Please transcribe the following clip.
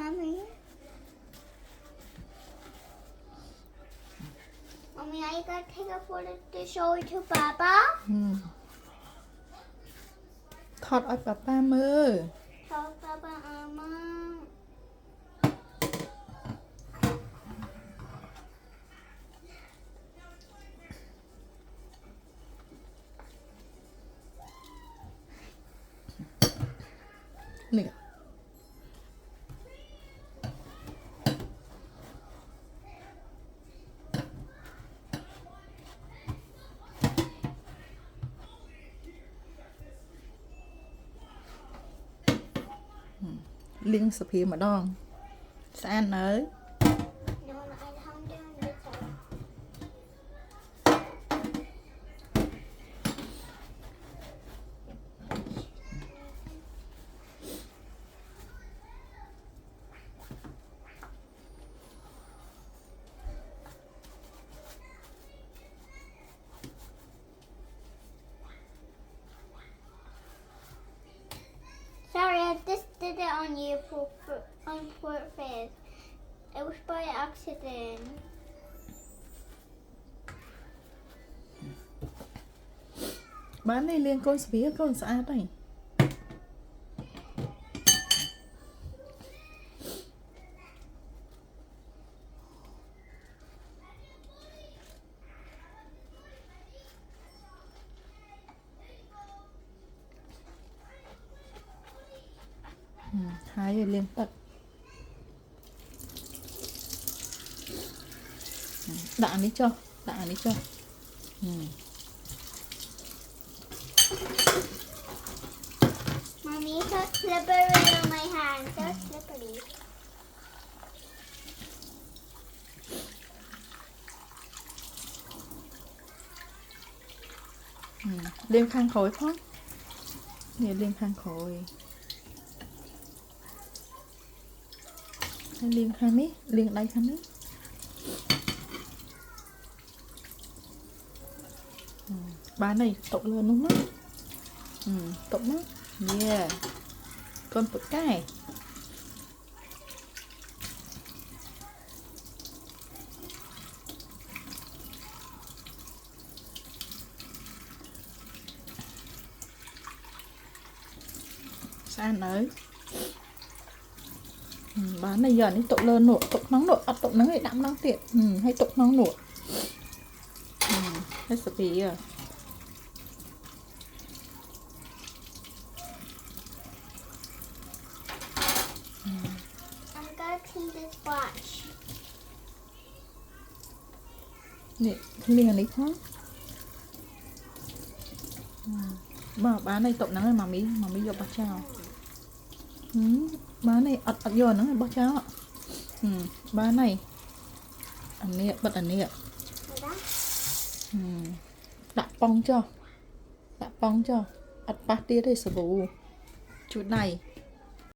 Mommy, I gotta take a photo to show it to Papa. ถอดឲ្យប៉ាប៉ាមើល Tell Papa, Mama. នេះលាងសុភាម្ដងស្អាតនៅ No, I come down this side. 'Sorry, I just did it on you on purpose. It was by accident. បាននេះលាងកូនសុភាកូនស្អាតហើយហើយលាងទឹកដាក់អានេះចុះដាក់អានេះចុះ Mommy, it's so slippery on my hand. So slippery. លាងខាងក្រោយផងនេះលាងខាងក្រោយហើយលាងខាងនេះលាងដៃខាងនេះបានហើយតុកលើនោះមកតុកមកយេកូនពុតកែស្អាតនៅបានហើយយកនេះតុកលើនោះតុកក្នុងនោះអត់តុកហ្នឹងឯងដាក់ម្ដងទៀតហើយតុកក្នុងនោះហើយសុភា I'm gonna clean this watch. នេះលាងអានេះផងបាទបានហើយតុកហ្នឹងហើយម៉ាមីយកបោះចោលបានហើយអត់យកហ្នឹងឲ្យបោះចោលបានហើយអានេះបិទអានេះ Like that? ដាក់ប៉ងចុះអត់ប៉ះទៀតទេសាប៊ូជូតដៃ